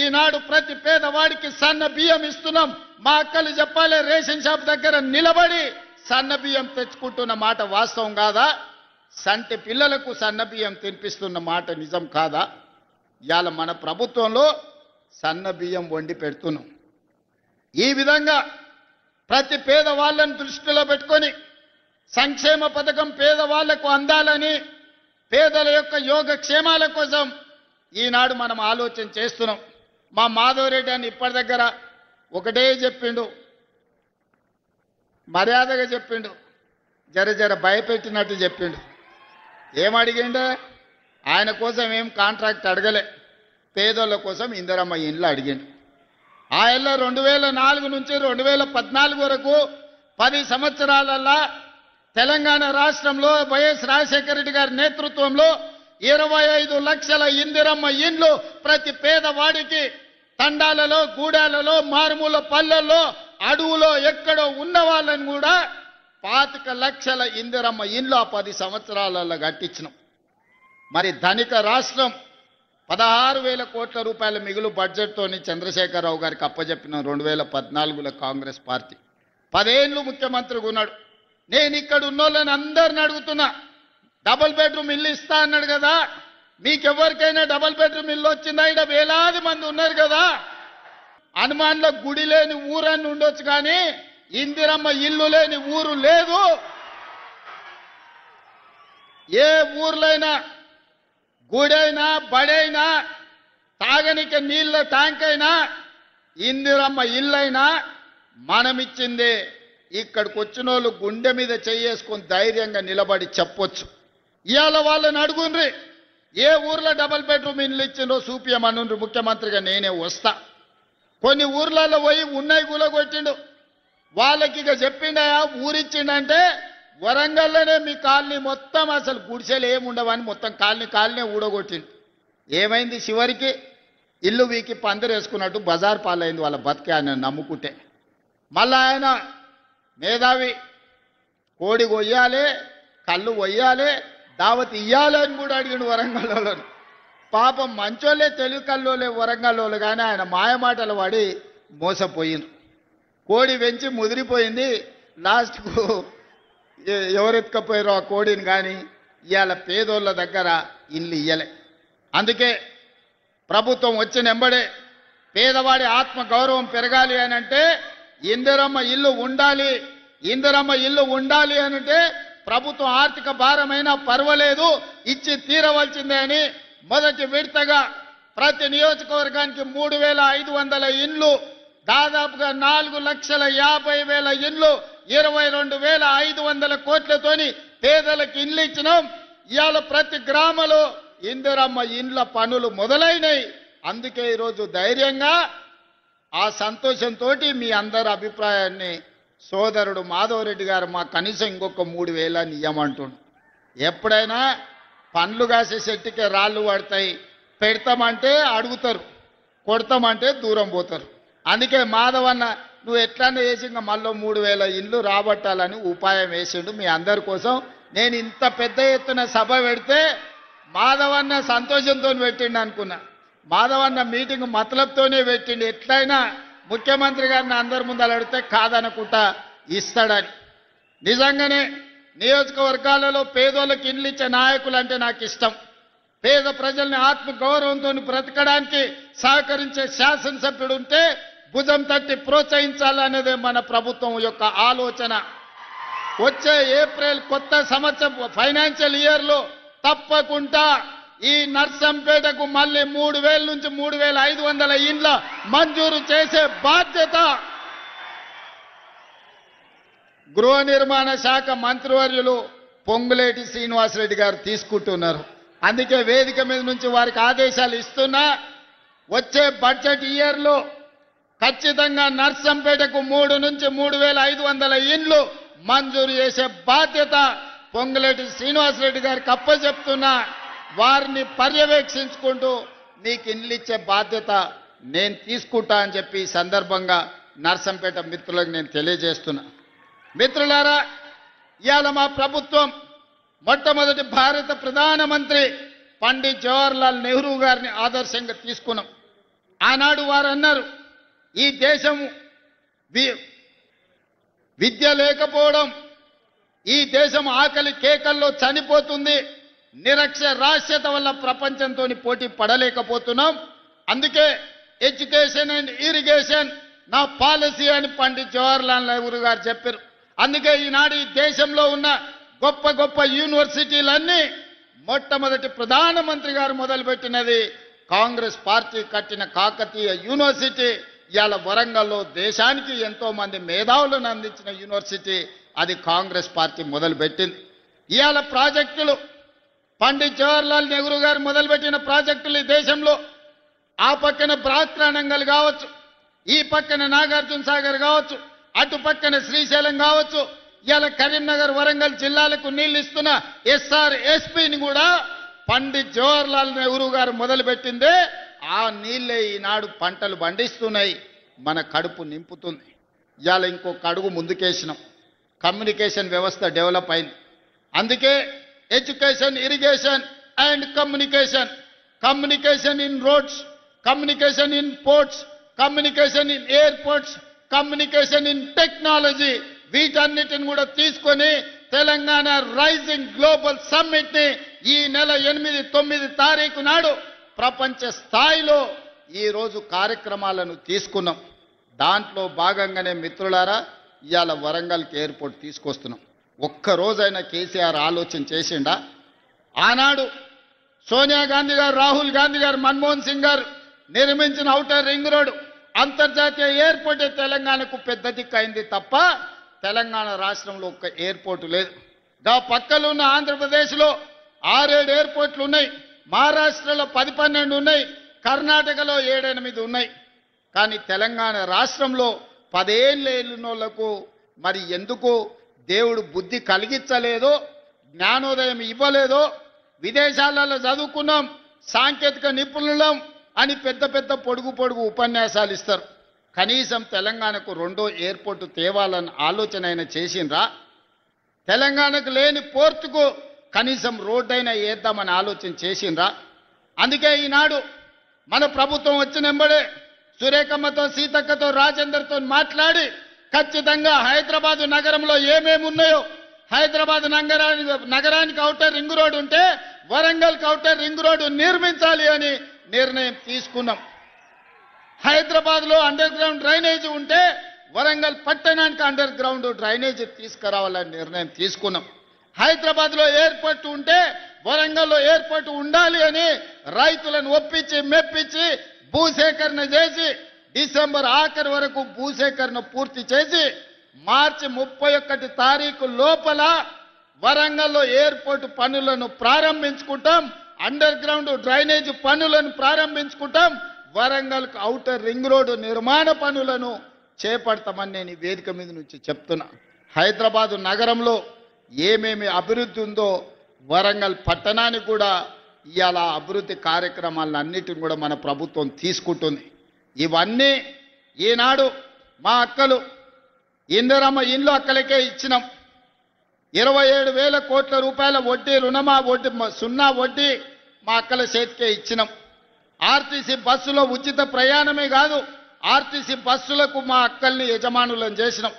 ఈనాడు ప్రతి పేదవాడికి సన్న బియ్యం ఇస్తున్నాం. మా అక్కలు చెప్పాలి, రేషన్ షాప్ దగ్గర నిలబడి సన్న బియ్యం తెచ్చుకుంటున్న మాట వాస్తవం కాదా? సంటి పిల్లలకు సన్న బియ్యం తినిపిస్తున్న మాట నిజం కాదా? ఇవాళ మన ప్రభుత్వంలో సన్న బియ్యం వండి పెడుతున్నాం. ఈ విధంగా ప్రతి పేదవాళ్ళని దృష్టిలో పెట్టుకొని సంక్షేమ పథకం పేదవాళ్లకు అందాలని, పేదల యొక్క యోగక్షేమాల కోసం ఈనాడు మనం ఆలోచన చేస్తున్నాం. మా మాధవరెడ్డి అని ఇప్పటి దగ్గర ఒకటే చెప్పిండు, మర్యాదగా చెప్పిండు, జర భయపెట్టినట్టు చెప్పిండు. ఏమడిగిండే? ఆయన కోసం ఏం కాంట్రాక్ట్ అడగలే, పేదోళ్ళ కోసం ఇందిరమ్మ ఇండ్లు అడిగిండు. ఆ ఇళ్ళ 2004 నుంచి 2014 వరకు 10 సంవత్సరాలల్లా తెలంగాణ రాష్ట్రంలో వైఎస్ రాజశేఖర రెడ్డి గారి నేతృత్వంలో 25 లక్షల ఇందిరమ్మ ఇండ్లు ప్రతి పేదవాడికి తండాలలో, గూడాలలో, మారుమూల పల్లెల్లో, అడవులో ఎక్కడో ఉన్న వాళ్ళని కూడా 25 లక్షల ఇందిరమ్మ ఇండ్లు ఆ 10 సంవత్సరాలలో కట్టించినాం. మరి ధనిక రాష్ట్రం 16,000 కోట్ల రూపాయల మిగులు బడ్జెట్తోని చంద్రశేఖరరావు గారికి అప్పచెప్పిన 2014లో కాంగ్రెస్ పార్టీ 10 ఏళ్ళు ముఖ్యమంత్రిగా ఉన్నాడు. నేను ఇక్కడ ఉన్నోళ్ళని అందరిని అడుగుతున్నా, డబుల్ బెడ్రూమ్ ఇల్లు ఇస్తా అన్నాడు కదా, మీకెవరికైనా డబుల్ బెడ్రూమ్ ఇల్లు వచ్చిందా? ఇక్కడ వేలాది మంది ఉన్నారు కదా. హనుమాన్లో గుడి లేని ఊరని ఉండొచ్చు, కానీ ఇందిరమ్మ ఇల్లు లేని ఊరు లేదు. ఏ ఊర్లైనా గుడైనా, బడైనా, తాగనిక నీళ్ళ ట్యాంక్ అయినా, ఇందిరమ్మ ఇల్లైనా మనమిచ్చిందే. ఇక్కడికి వచ్చిన వాళ్ళు గుండె మీద చేసుకొని ధైర్యంగా నిలబడి చెప్పొచ్చు. ఇవాళ వాళ్ళని అడుగుండ్రి, ఏ ఊర్లో డబుల్ బెడ్రూమ్ ఇల్లు ఇచ్చిండ్రో చూపియమనుండ్రి, ముఖ్యమంత్రిగా నేనే వస్తా. కొన్ని ఊర్లలో పోయి ఉన్నాయి కూలగొట్టిండు. వాళ్ళకి ఇక చెప్పిండయా ఊరిచ్చిండంటే వరంగల్లోనే మీ కాలనీ మొత్తం అసలు గుడిసెలు ఏముండవని మొత్తం కాలనీ ఊడగొట్టిండు. ఏమైంది? చివరికి ఇల్లు వీకి పందిరేసుకున్నట్టు బజార్ పాలైంది వాళ్ళ బతికే ఆయన నమ్ముకుంటే. మళ్ళా ఆయన మేధావి, కోడి కొయ్యాలి, కళ్ళు కొయ్యాలి, దావత్ ఇయ్యాలి అని కూడా అడిగిండు వరంగల్లో. పాపం మంచోళ్ళే, తెలుగు కల్లోలే వరంగల్లో, కానీ ఆయన మాయమాటలు పడి మోసపోయింది. కోడి వెంచి ముదిరిపోయింది. లాస్ట్కు ఎవరెత్తుకపోయారో ఆ కోడిని, కానీ ఇవాళ పేదోళ్ళ దగ్గర ఇల్లు ఇయ్యలే. అందుకే ప్రభుత్వం వచ్చిన వెంబడే పేదవాడి ఆత్మ గౌరవం పెరగాలి అని అంటే ఇందిరమ్మ ఇల్లు ఉండాలి. ఇందిరమ్మ ఇల్లు ఉండాలి అనంటే ప్రభుత్వం ఆర్థిక భారమైనా పర్వాలేదు, ఇచ్చి తీరవలసిందే అని మొదటి విడతగా ప్రతి నియోజకవర్గానికి 3,500 ఇండ్లు, దాదాపుగా 4,50,000 ఇండ్లు, 22,500 కోట్లతోని పేదలకు ఇండ్లు ఇచ్చినాం. ఇవాళ ప్రతి గ్రామంలో ఇందిరమ్మ ఇండ్ల పనులు మొదలైనవి. అందుకే ఈరోజు ధైర్యంగా ఆ సంతోషంతో మీ అందరి అభిప్రాయాన్ని సోదరుడు మాధవరెడ్డి గారు మా కనీసం ఇంకొక 3,000 ఇయ్యమంటుండు. ఎప్పుడైనా పండ్లు కాసే చెట్టుకే రాళ్ళు పడతాయి, పెడతామంటే అడుగుతారు, కొడతామంటే దూరం పోతారు. అందుకే మాధవన్న నువ్వు ఎట్లన్నా వేసి ఇంకా మళ్ళీ 3,000 ఇండ్లు రాబట్టాలని ఉపాయం వేసిండు మీ అందరి కోసం. నేను ఇంత పెద్ద ఎత్తున సభ పెడితే మాధవన్న సంతోషంతో పెట్టిండు అనుకున్నా. మాధవన్న మీటింగ్ మతలబ్తోనే పెట్టిండు, ఎట్లయినా ముఖ్యమంత్రి గారిని అందరి ముందు అడిగితే కాదనుకుంటా ఇస్తాడని. నిజంగానే నియోజకవర్గాలలో పేదోళ్ళకి ఇండ్లు ఇచ్చే నాయకులు అంటే నాకు ఇష్టం. పేద ప్రజల్ని ఆత్మ గౌరవంతో బ్రతకడానికి సహకరించే శాసనసభ్యుడు ఉంటే భుజం తట్టి ప్రోత్సహించాలనేదే మన ప్రభుత్వం యొక్క ఆలోచన. వచ్చే ఏప్రిల్ కొత్త సంవత్సరం ఫైనాన్షియల్ ఇయర్లో తప్పకుండా ఈ నర్సంపేటకు మళ్ళీ 3,000 నుంచి 3,500 ఇండ్ల మంజూరు చేసే బాధ్యత గృహ నిర్మాణ శాఖ మంత్రివర్యులు పొంగులేటి శ్రీనివాసరెడ్డి గారు తీసుకుంటున్నారు. అందుకే వేదిక మీద నుంచి వారికి ఆదేశాలు ఇస్తున్నా, వచ్చే బడ్జెట్ ఇయర్లో ఖచ్చితంగా నర్సంపేటకు 3 నుంచి 3,500 ఇండ్లు మంజూరు చేసే బాధ్యత పొంగులేటి శ్రీనివాసరెడ్డి గారికి అప్పచెప్తున్నా. వారిని పర్యవేక్షించుకుంటూ మీకు ఇండ్లు ఇచ్చే బాధ్యత నేను తీసుకుంటా అని చెప్పి ఈ సందర్భంగా నర్సంపేట మిత్రులకు నేను తెలియజేస్తున్నా. మిత్రులారా, ఇవాళ మా ప్రభుత్వం మొట్టమొదటి భారత ప్రధానమంత్రి పండిట్ జవహర్లాల్ నెహ్రూ గారిని ఆదర్శంగా తీసుకున్నాం. ఆనాడు వారు అన్నారు, ఈ దేశం విద్య లేకపోవడం, ఈ దేశం ఆకలి కేకల్లో చనిపోతుంది, నిరక్షరాస్యత వల్ల ప్రపంచంతో పోటీ పడలేకపోతున్నాం, అందుకే ఎడ్యుకేషన్ అండ్ ఇరిగేషన్ నా పాలసీ అని పండిత్ జవహర్లాల్ నెహ్రూ గారు చెప్పారు. అందుకే ఈనాడు ఈ దేశంలో ఉన్న గొప్ప గొప్ప యూనివర్సిటీలన్నీ మొట్టమొదటి ప్రధానమంత్రి గారు మొదలుపెట్టినది కాంగ్రెస్ పార్టీ కట్టిన కాకతీయ యూనివర్సిటీ. ఇవాళ వరంగల్లో దేశానికి ఎంతో మంది మేధావులను అందించిన యూనివర్సిటీ అది కాంగ్రెస్ పార్టీ మొదలుపెట్టింది. ఇవాళ ప్రాజెక్టులు పండిత్ జవహర్లాల్ నెహ్రూ గారు మొదలుపెట్టిన ప్రాజెక్టులు ఈ దేశంలో ఆ పక్కన బ్రాత్రానంగల్ కావచ్చు, ఈ పక్కన నాగార్జున సాగర్ కావచ్చు, అటు పక్కన శ్రీశైలం కావచ్చు, ఇవాళ కరీంనగర్ వరంగల్ జిల్లాలకు నీళ్లు ఇస్తున్న SRSPని కూడా పండిత్ జవహర్లాల్ నెహ్రూ గారు మొదలుపెట్టిందే. ఆ నీళ్ళే ఈనాడు పంటలు పండిస్తున్నాయి, మన కడుపు నింపుతుంది. ఇవాళ ఇంకొక అడుగు ముందుకేసినాం, కమ్యూనికేషన్ వ్యవస్థ డెవలప్ అయింది. అందుకే education, irrigation and communication, communication in roads, communication in ports, communication in airports, communication in technology, వీటన్నిటిని కూడా తీసుకొని తెలంగాణ రైజింగ్ గ్లోబల్ సమ్మిట్ ని ఈ నెల 8, 9 తారీఖు నాడు ప్రపంచ స్థాయిలో ఈ రోజు కార్యక్రమాలను తీసుకున్నాం. దాంట్లో భాగంగానే మిత్రులారా ఇవాళ వరంగల్కి ఎయిర్పోర్ట్ తీసుకొస్తున్నాం. ఒక్క రోజైనా కేసీఆర్ ఆలోచన చేసిండా? ఆనాడు సోనియా గాంధీ గారు, రాహుల్ గాంధీ గారు, మన్మోహన్ సింగ్ గారు నిర్మించిన ఔటర్ రింగ్ రోడ్ అంతర్జాతీయ ఎయిర్పోర్ట్ తెలంగాణకు పెద్ద దిక్కు అయింది తప్ప తెలంగాణ రాష్ట్రంలో ఒక్క ఎయిర్పోర్ట్ లేదు. దా పక్కలో ఉన్న ఆంధ్రప్రదేశ్లో 6-7 ఎయిర్పోర్ట్లు ఉన్నాయి, మహారాష్ట్రలో 10-12 ఉన్నాయి, కర్ణాటకలో 7-8 ఉన్నాయి. కానీ తెలంగాణ రాష్ట్రంలో 10 ఏళ్ళకు మరి ఎందుకు దేవుడు బుద్ధి కలిగించలేదో, జ్ఞానోదయం ఇవ్వలేదో, విదేశాలలో చదువుకున్నాం, సాంకేతిక నిపుణులం అని పెద్ద పెద్ద పొడుగు ఉపన్యాసాలు ఇస్తారు. కనీసం తెలంగాణకు 2వ ఎయిర్పోర్టు తేవాలని ఆలోచన అయినా చేసిండ్రా? తెలంగాణకు లేని పోర్టుకు కనీసం రోడ్డు అయినా వేద్దామని ఆలోచన చేసిండ్రా? అందుకే ఈనాడు మన ప్రభుత్వం వచ్చినెంబడే సురేఖమ్మతో, సీతక్కతో, రాజేందర్తో మాట్లాడి ఖచ్చితంగా హైదరాబాద్ నగరంలో ఏమేమి ఉన్నాయో, హైదరాబాద్ నగరానికి ఔటర్ రింగ్ రోడ్ ఉంటే వరంగల్కి ఔటర్ రింగ్ రోడ్డు నిర్మించాలి అని నిర్ణయం తీసుకున్నాం. హైదరాబాద్లో అండర్ గ్రౌండ్ డ్రైనేజ్ ఉంటే వరంగల్ పట్టణానికి అండర్ గ్రౌండ్ డ్రైనేజ్ తీసుకురావాలని నిర్ణయం తీసుకున్నాం. హైదరాబాద్లో ఎయిర్పోర్ట్ ఉంటే వరంగల్లో ఎయిర్పోర్ట్ ఉండాలి అని రైతులను ఒప్పించి మెప్పించి భూసేకరణ చేసి డిసెంబర్ ఆఖరి వరకు భూసేకరణ పూర్తి చేసి మార్చి 31 తారీఖు లోపల వరంగల్లో ఎయిర్పోర్ట్ పనులను ప్రారంభించుకుంటాం, అండర్ గ్రౌండ్ డ్రైనేజ్ పనులను ప్రారంభించుకుంటాం, వరంగల్కు ఔటర్ రింగ్ రోడ్డు నిర్మాణ పనులను చేపడతామని నేను వేదిక మీద నుంచి చెప్తున్నా. హైదరాబాదు నగరంలో ఏమేమి అభివృద్ధి ఉందో వరంగల్ పట్టణానికి కూడా ఇవాళ అభివృద్ధి కార్యక్రమాలన్నిటిని కూడా మన ప్రభుత్వం తీసుకుంటుంది. ఇవన్నీ ఈనాడు మా అక్కలు ఇందిరమ్మ ఇల్లు అక్కలకే ఇచ్చినాం. 27,000 కోట్ల రూపాయల వడ్డీ రుణమా వడ్డీ 0 వడ్డీ మా అక్కల చేతికే ఇచ్చినాం. ఆర్టీసీ బస్సులో ఉచిత ప్రయాణమే కాదు, ఆర్టీసీ బస్సులకు మా అక్కల్ని యజమానులను చేసినాం.